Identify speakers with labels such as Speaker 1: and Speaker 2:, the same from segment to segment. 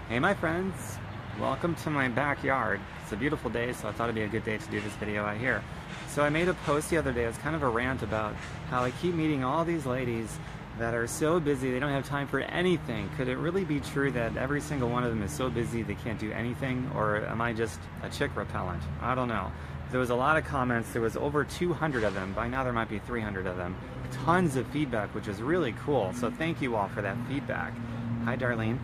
Speaker 1: Hey my friends, welcome to my backyard. It's a beautiful day, so I thought it'd be a good day to do this video out here. So I made a post the other day, it's kind of a rant about how I keep meeting all these ladies that are so busy they don't have time for anything. Could it really be true that every single one of them is so busy they can't do anything? Or am I just a chick repellent? I don't know. There was a lot of comments, there was over 200 of them, by now there might be 300 of them. Tons of feedback, which is really cool, so thank you all for that feedback. Hi Darlene.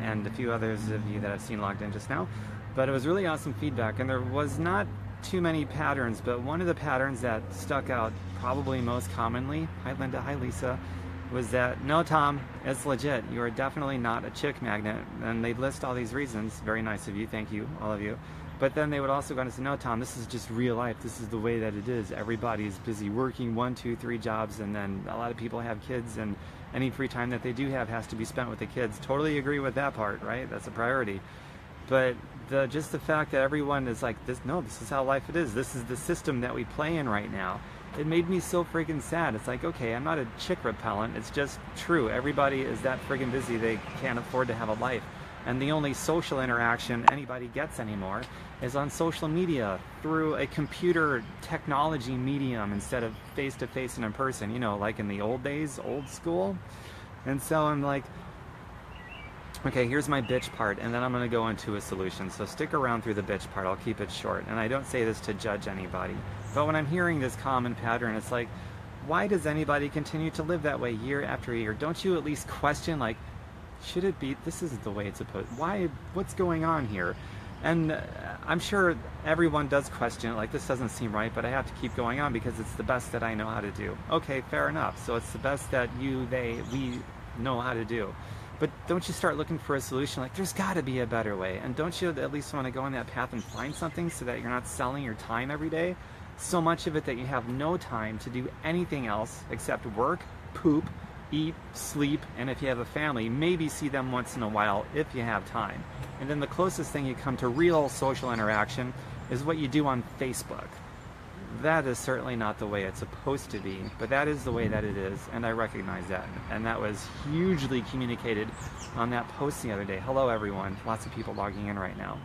Speaker 1: And a few others of you that I've seen logged in just now. But it was really awesome feedback, and there was not too many patterns, but one of the patterns that stuck out probably most commonly, hi Linda, hi Lisa, was that, no Tom, it's legit, you are definitely not a chick magnet. And they'd list all these reasons, very nice of you, thank you, all of you. But then they would also go on and say, no Tom, this is just real life, this is the way that it is. Everybody's busy working 1, 2, 3 jobs, and then a lot of people have kids, and any free time that they do have has to be spent with the kids. Totally agree with that part, right? That's a priority. But just the fact that everyone is like, this is how life it is. This is the system that we play in right now. It made me so freaking sad. It's like, okay, I'm not a chick repellent. It's just true. Everybody is that friggin' busy they can't afford to have a life. And the only social interaction anybody gets anymore is on social media through a computer technology medium instead of face-to-face and in person, you know, like in the old days, old school. And so I'm like, okay, here's my bitch part, and then I'm going to go into a solution. So stick around through the bitch part. I'll keep it short. And I don't say this to judge anybody. But when I'm hearing this common pattern, it's like, why does anybody continue to live that way year after year? Don't you at least question, like, should it be, this isn't the way it's supposed, why, what's going on here? And I'm sure everyone does question it, like, this doesn't seem right, but I have to keep going on because it's the best that I know how to do. Okay, fair enough. So it's the best that you, they, we know how to do. But don't you start looking for a solution, like, there's got to be a better way. And don't you at least want to go on that path and find something so that you're not selling your time every day? So much of it that you have no time to do anything else except work, poop, eat, sleep, and if you have a family, maybe see them once in a while if you have time. And then the closest thing you come to real social interaction is what you do on Facebook. That is certainly not the way it's supposed to be, but that is the way that it is, and I recognize that. And that was hugely communicated on that post the other day. Hello everyone, lots of people logging in right now.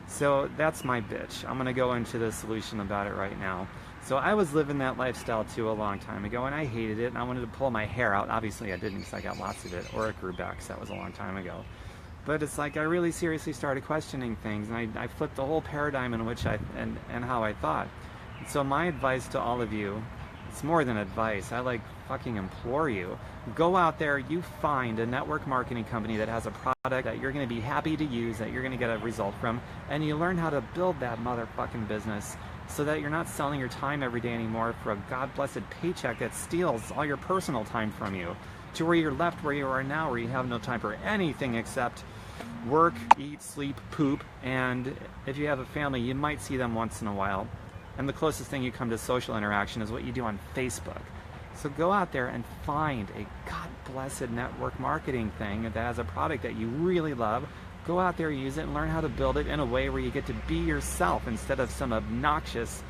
Speaker 1: So that's my bitch. I'm going to go into the solution about it right now. So I was living that lifestyle too a long time ago, and I hated it, and I wanted to pull my hair out. Obviously I didn't, because I got lots of it, or it grew back, because that was a long time ago. But it's like I really seriously started questioning things, and I flipped the whole paradigm in which and how I thought. And so my advice to all of you, it's more than advice, I like fucking implore you, go out there, you find a network marketing company that has a product that you're going to be happy to use, that you're going to get a result from, and you learn how to build that motherfucking business so that you're not selling your time every day anymore for a god-blessed paycheck that steals all your personal time from you, to where you're left where you are now, where you have no time for anything except work, eat, sleep, poop, and if you have a family, you might see them once in a while. And the closest thing you come to social interaction is what you do on Facebook. So go out there and find a god-blessed network marketing thing that has a product that you really love. Go out there, use it, and learn how to build it in a way where you get to be yourself instead of some obnoxious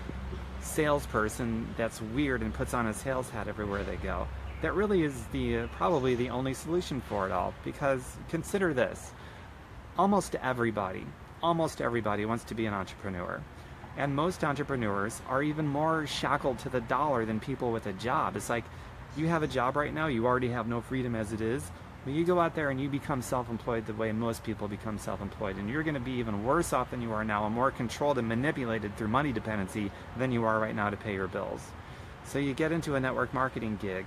Speaker 1: salesperson that's weird and puts on a sales hat everywhere they go. That really is probably the only solution for it all, because consider this. Almost everybody wants to be an entrepreneur. And most entrepreneurs are even more shackled to the dollar than people with a job. It's like, you have a job right now, you already have no freedom as it is. But you go out there and you become self-employed the way most people become self-employed, and you're going to be even worse off than you are now, and more controlled and manipulated through money dependency than you are right now to pay your bills. So you get into a network marketing gig,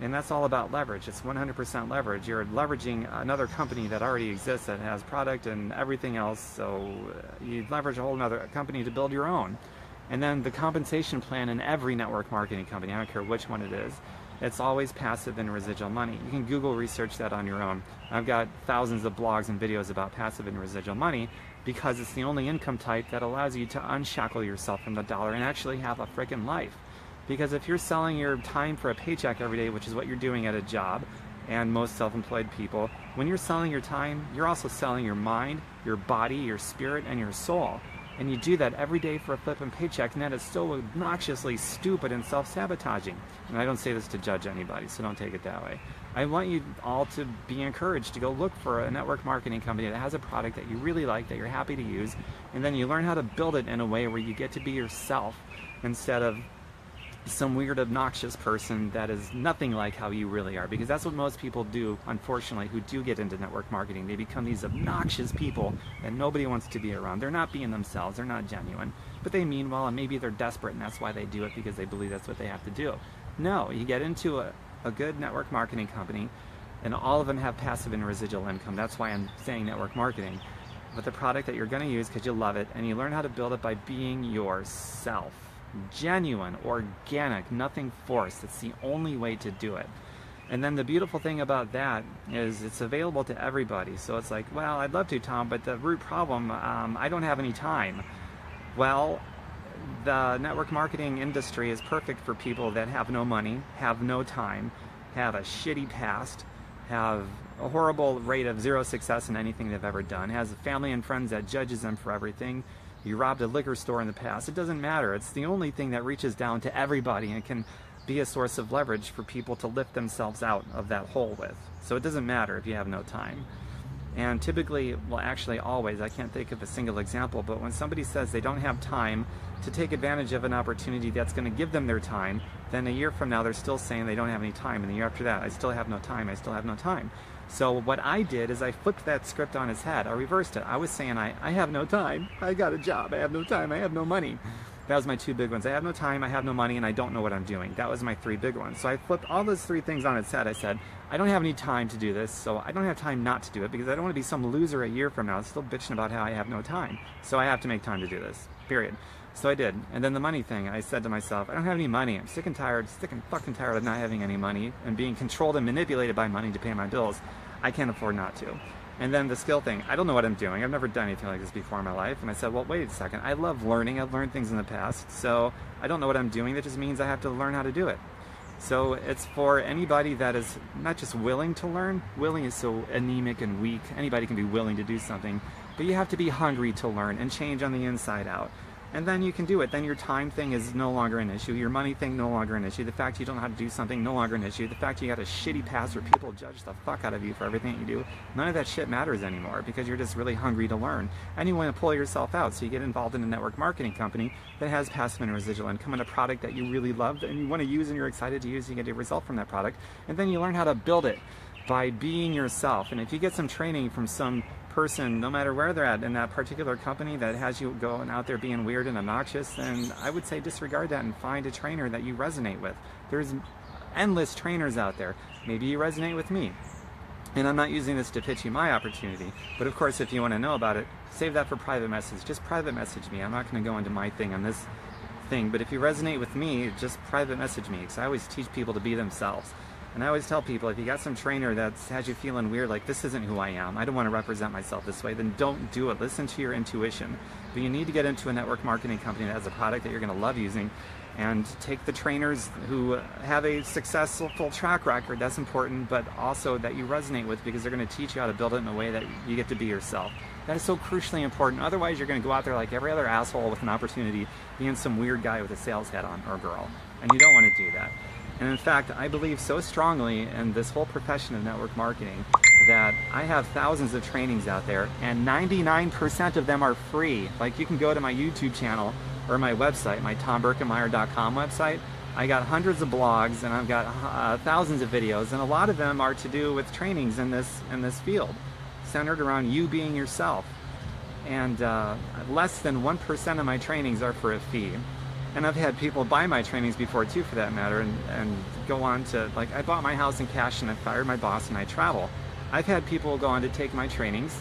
Speaker 1: and that's all about leverage. It's 100% leverage. You're leveraging another company that already exists, that has product and everything else, so you leverage a whole other company to build your own. And then the compensation plan in every network marketing company, I don't care which one it is, it's always passive and residual money. You can Google research that on your own. I've got thousands of blogs and videos about passive and residual money because it's the only income type that allows you to unshackle yourself from the dollar and actually have a freaking life. Because if you're selling your time for a paycheck every day, which is what you're doing at a job, and most self-employed people, when you're selling your time, you're also selling your mind, your body, your spirit, and your soul. and you do that every day for a flippin' paycheck, and that is so obnoxiously stupid and self-sabotaging. And I don't say this to judge anybody, so don't take it that way. I want you all to be encouraged to go look for a network marketing company that has a product that you really like, that you're happy to use, and then you learn how to build it in a way where you get to be yourself instead of some weird, obnoxious person that is nothing like how you really are. Because that's what most people do, unfortunately, who do get into network marketing. They become these obnoxious people that nobody wants to be around. They're not being themselves. They're not genuine. But they mean well, and maybe they're desperate, and that's why they do it, because they believe that's what they have to do. No, you get into a good network marketing company, and all of them have passive and residual income. That's why I'm saying network marketing. But the product that you're going to use because you love it, and you learn how to build it by being yourself. Genuine, organic, nothing forced. It's the only way to do it. And then the beautiful thing about that is it's available to everybody. So it's like, well, I'd love to, Tom, but the root problem, I don't have any time. Well, the network marketing industry is perfect for people that have no money, have no time, have a shitty past, have a horrible rate of zero success in anything they've ever done, has a family and friends that judges them for everything. You robbed a liquor store in the past. It doesn't matter. It's the only thing that reaches down to everybody and can be a source of leverage for people to lift themselves out of that hole with. So it doesn't matter if you have no time. And typically, well, actually always, I can't think of a single example, but when somebody says they don't have time to take advantage of an opportunity that's going to give them their time, then a year from now they're still saying they don't have any time, and the year after that, I still have no time, I still have no time. So what I did is I flipped that script on its head. I reversed it. I was saying I have no time, I got a job, I have no time, I have no money. That was my two big ones. I have no time, I have no money, and I don't know what I'm doing. That was my three big ones. So I flipped all those three things on its head. I said, I don't have any time to do this, so I don't have time not to do it, because I don't want to be some loser a year from now still bitching about how I have no time. So I have to make time to do this, period. So I did. And then the money thing, I said to myself, I don't have any money. I'm sick and fucking tired of not having any money and being controlled and manipulated by money to pay my bills. I can't afford not to. And then the skill thing, I don't know what I'm doing. I've never done anything like this before in my life. And I said, well, wait a second. I love learning. I've learned things in the past. So I don't know what I'm doing. That just means I have to learn how to do it. So it's for anybody that is not just willing to learn. Willing is so anemic and weak. Anybody can be willing to do something. But you have to be hungry to learn and change on the inside out. And then you can do it. Then your time thing is no longer an issue. Your money thing, no longer an issue. The fact you don't know how to do something, no longer an issue. The fact you got a shitty past where people judge the fuck out of you for everything that you do, none of that shit matters anymore, because you're just really hungry to learn. And you want to pull yourself out. So you get involved in a network marketing company that has passive and residual income and a product that you really love and you want to use and you're excited to use, and you get a result from that product. And then you learn how to build it by being yourself. And if you get some training from some person, no matter where they're at in that particular company, that has you going out there being weird and obnoxious, then I would say disregard that and find a trainer that you resonate with. There's endless trainers out there. Maybe you resonate with me. And I'm not using this to pitch you my opportunity, but of course if you want to know about it, save that for private message. Just private message me. I'm not going to go into my thing on this thing, but if you resonate with me, just private message me, because I always teach people to be themselves. And I always tell people, if you got some trainer that has you feeling weird, like this isn't who I am, I don't want to represent myself this way, then don't do it. Listen to your intuition. But you need to get into a network marketing company that has a product that you're going to love using, and take the trainers who have a successful track record. That's important, but also that you resonate with, because they're going to teach you how to build it in a way that you get to be yourself. That is so crucially important. Otherwise, you're going to go out there like every other asshole with an opportunity, being some weird guy with a sales hat on, or girl. And you don't want to do that. And in fact, I believe so strongly in this whole profession of network marketing that I have thousands of trainings out there, and 99% of them are free. Like, you can go to my YouTube channel or my website, my tomberkemeyer.com website. I got hundreds of blogs, and I've got thousands of videos, and a lot of them are to do with trainings in this field, centered around you being yourself. And less than 1% of my trainings are for a fee. And I've had people buy my trainings before too, for that matter, and go on to, like, I bought my house in cash and I fired my boss and I travel. I've had people go on to take my trainings,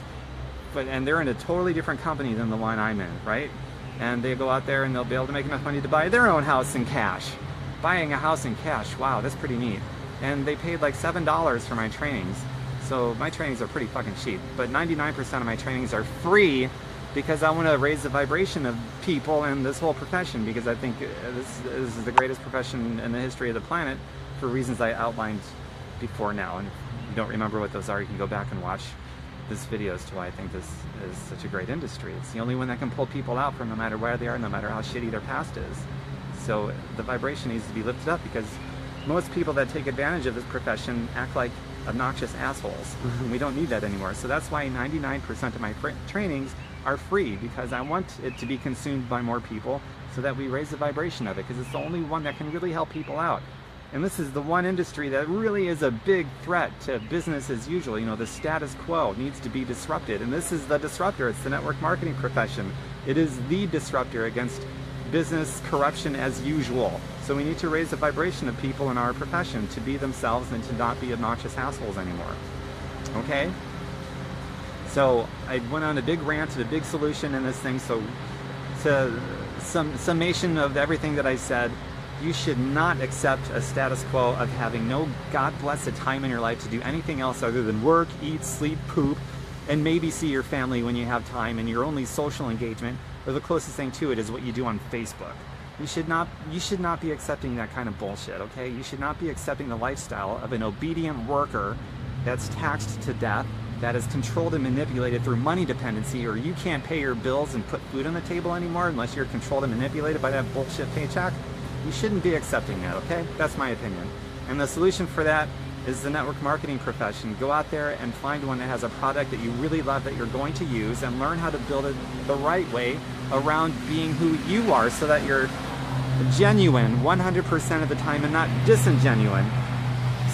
Speaker 1: and they're in a totally different company than the one I'm in, right? And they go out there and they'll be able to make enough money to buy their own house in cash. Buying a house in cash, wow, that's pretty neat. And they paid like $7 for my trainings. So my trainings are pretty fucking cheap, but 99% of my trainings are free, because I want to raise the vibration of people in this whole profession, because I think this is the greatest profession in the history of the planet, for reasons I outlined before now. And if you don't remember what those are, you can go back and watch this video as to why I think this is such a great industry. It's the only one that can pull people out from no matter where they are, no matter how shitty their past is. So the vibration needs to be lifted up, because most people that take advantage of this profession act like obnoxious assholes. We don't need that anymore. So that's why 99% of my trainings are free, because I want it to be consumed by more people so that we raise the vibration of it, because it's the only one that can really help people out. And this is the one industry that really is a big threat to business as usual. You know, the status quo needs to be disrupted, and this is the disruptor. It's the network marketing profession. It is the disruptor against business corruption as usual. So we need to raise the vibration of people in our profession to be themselves and to not be obnoxious assholes anymore. Okay? So I went on a big rant and a big solution in this thing. So to summation of everything that I said, you should not accept a status quo of having no God-blessed time in your life to do anything else other than work, eat, sleep, poop, and maybe see your family when you have time, and your only social engagement, or the closest thing to it, is what you do on Facebook. You should not be accepting that kind of bullshit, okay? You should not be accepting the lifestyle of an obedient worker that's taxed to death, that is controlled and manipulated through money dependency, or you can't pay your bills and put food on the table anymore unless you're controlled and manipulated by that bullshit paycheck. You shouldn't be accepting that, okay? That's my opinion. And the solution for that is the network marketing profession. Go out there and find one that has a product that you really love that you're going to use, and learn how to build it the right way around being who you are, so that you're genuine 100% of the time and not disingenuine,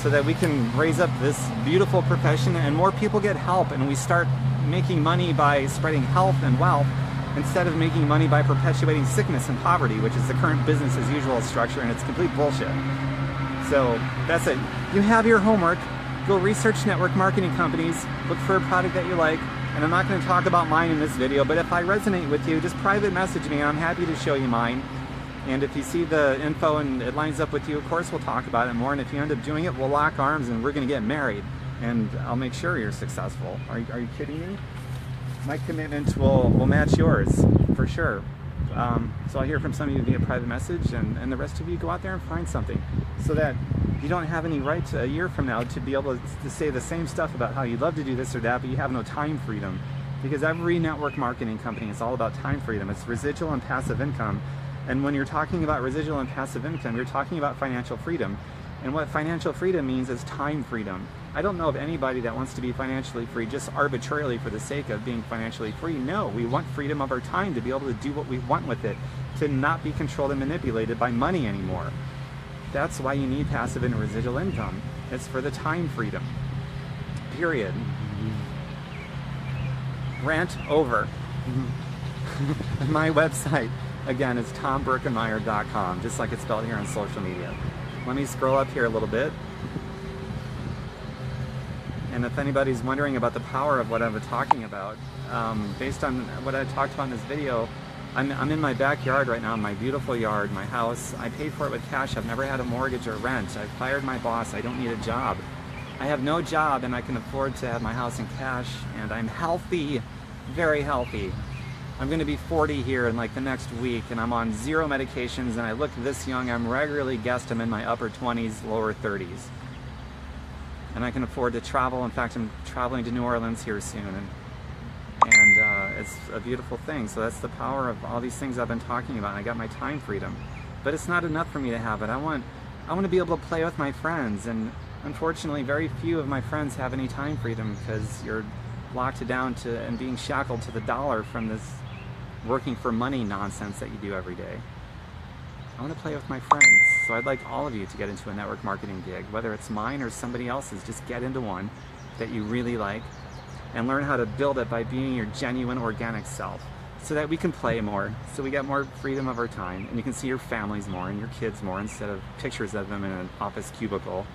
Speaker 1: so that we can raise up this beautiful profession and more people get help, and we start making money by spreading health and wealth, instead of making money by perpetuating sickness and poverty, which is the current business as usual structure, and it's complete bullshit. So that's it. You have your homework. Go research network marketing companies, look for a product that you like, and I'm not going to talk about mine in this video, but if I resonate with you, just private message me and I'm happy to show you mine. And if you see the info and it lines up with you, of course we'll talk about it more, and if you end up doing it, we'll lock arms and we're going to get married, and I'll make sure you're successful. Are you kidding me? My commitment will match yours, for sure. So I'll hear from some of you via private message, and the rest of you go out there and find something, so that you don't have any right a year from now to be able to say the same stuff about how you'd love to do this or that, but you have no time freedom. Because every network marketing company is all about time freedom. It's residual and passive income. And when you're talking about residual and passive income, you're talking about financial freedom. And what financial freedom means is time freedom. I don't know of anybody that wants to be financially free just arbitrarily for the sake of being financially free. No, we want freedom of our time to be able to do what we want with it, to not be controlled and manipulated by money anymore. That's why you need passive and residual income. It's for the time freedom. Period. Rant over. My website, again, is tombirkenmeyer.com, just like it's spelled here on social media. Let me scroll up here a little bit. And if anybody's wondering about the power of what I've been talking about, based on what I talked about in this video, I'm in my backyard right now, in my beautiful yard, my house. I paid for it with cash. I've never had a mortgage or rent. I fired my boss. I don't need a job. I have no job, and I can afford to have my house in cash, and I'm healthy, very healthy. I'm going to be 40 here in like the next week, and I'm on 0 medications, and I look this young. I'm regularly guessed I'm in my upper 20s, lower 30s. And I can afford to travel. In fact, I'm traveling to New Orleans here soon, and it's a beautiful thing. So that's the power of all these things I've been talking about. I got my time freedom, but it's not enough for me to have it. I want to be able to play with my friends, and unfortunately, very few of my friends have any time freedom, because you're locked down to and being shackled to the dollar from this working for money nonsense that you do every day. I want to play with my friends, so I'd like all of you to get into a network marketing gig, whether it's mine or somebody else's. Just get into one that you really like and learn how to build it by being your genuine, organic self, so that we can play more, so we get more freedom of our time, and you can see your families more and your kids more instead of pictures of them in an office cubicle.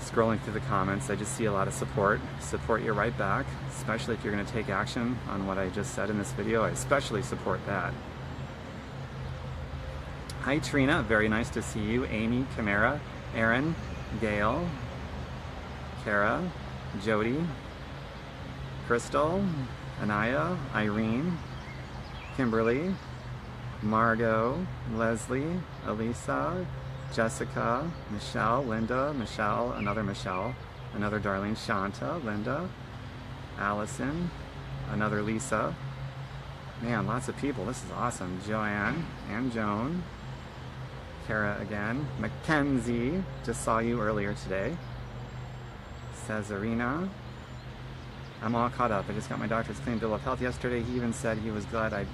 Speaker 1: Scrolling through the comments, I just see a lot of support you right back, especially if you're going to take action on what I just said in this video. I especially support that. Hi Trina, very nice to see you. Amy, Camara, Aaron, Gail, Kara, Jody, Crystal, Anaya, Irene, Kimberly, Margot, Leslie, Elisa, Jessica, Michelle, Linda, Michelle, another Michelle, another Darlene, Shanta, Linda, Allison, another Lisa. Man, lots of people. This is awesome. Joanne and Joan. Kara again. Mackenzie, just saw you earlier today. Cesarina. I'm all caught up. I just got my doctor's clean bill of health yesterday. He even said he was glad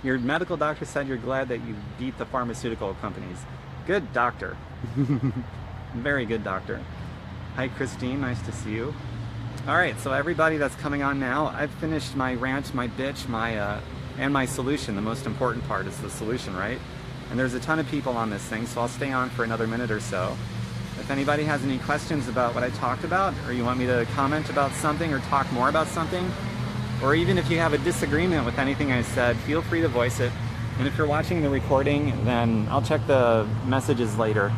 Speaker 1: your medical doctor said you're glad that you beat the pharmaceutical companies. Good doctor. Very good doctor. Hi Christine, nice to see you. Alright, so everybody that's coming on now, I've finished my rant, my bitch, and my solution. The most important part is the solution, right? And there's a ton of people on this thing, so I'll stay on for another minute or so. If anybody has any questions about what I talked about, or you want me to comment about something or talk more about something, or even if you have a disagreement with anything I said, feel free to voice it. And if you're watching the recording, then I'll check the messages later.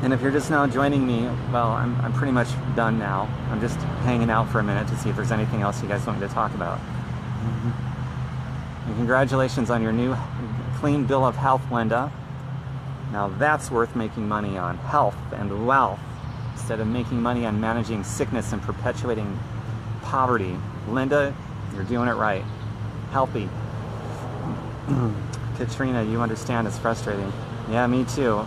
Speaker 1: And if you're just now joining me, well, I'm pretty much done now. I'm just hanging out for a minute to see if there's anything else you guys want me to talk about. And congratulations on your new clean bill of health, Linda. Now that's worth making money on, health and wealth, instead of making money on managing sickness and perpetuating poverty. Linda, you're doing it right. Healthy. Katrina, you understand it's frustrating. Yeah, me too.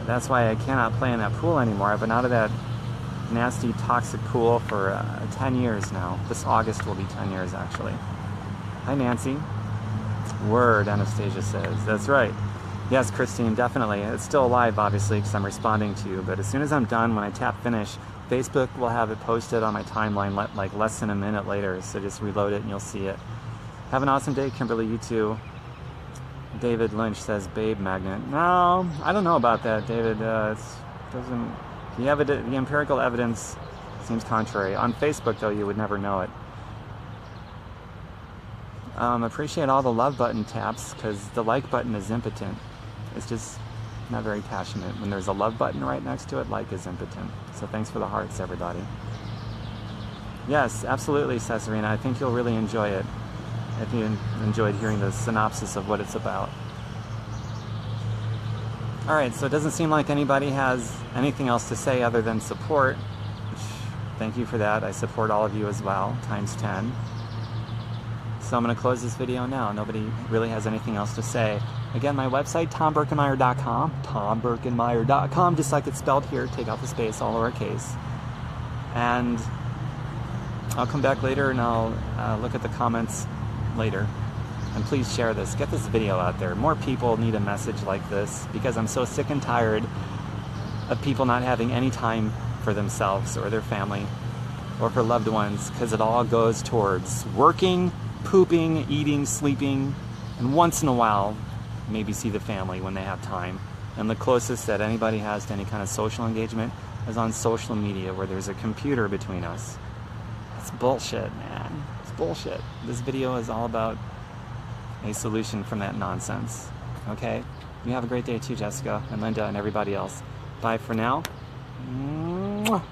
Speaker 1: That's why I cannot play in that pool anymore. I've been out of that nasty, toxic pool for 10 years now. This August will be 10 years, actually. Hi, Nancy. Word, Anastasia says. That's right. Yes, Christine, definitely. It's still alive, obviously, because I'm responding to you. But as soon as I'm done, when I tap finish, Facebook will have it posted on my timeline like less than a minute later. So just reload it and you'll see it. Have an awesome day, Kimberly. You too. David Lynch says, babe magnet. No, I don't know about that, David. The empirical evidence seems contrary. On Facebook, though, you would never know it. Appreciate all the love button taps, because the like button is impotent. It's just not very passionate. When there's a love button right next to it, like is impotent. So thanks for the hearts, everybody. Yes, absolutely, Cesarina. I think you'll really enjoy it if you enjoyed hearing the synopsis of what it's about. Alright, so it doesn't seem like anybody has anything else to say other than support. Which, thank you for that. I support all of you as well, times 10. So I'm going to close this video now. Nobody really has anything else to say. Again, my website, TomBerkenmeyer.com. TomBerkenmeyer.com, just like it's spelled here. Take out the space, all lowercase. And I'll come back later and I'll look at the comments later. And please share this. Get this video out there. More people need a message like this, because I'm so sick and tired of people not having any time for themselves or their family or for loved ones, because it all goes towards working, pooping, eating, sleeping, and once in a while maybe see the family when they have time. And the closest that anybody has to any kind of social engagement is on social media, where there's a computer between us. It's bullshit, man. It's bullshit. This video is all about a solution from that nonsense. Okay? You have a great day too, Jessica and Linda and everybody else. Bye for now. Mwah.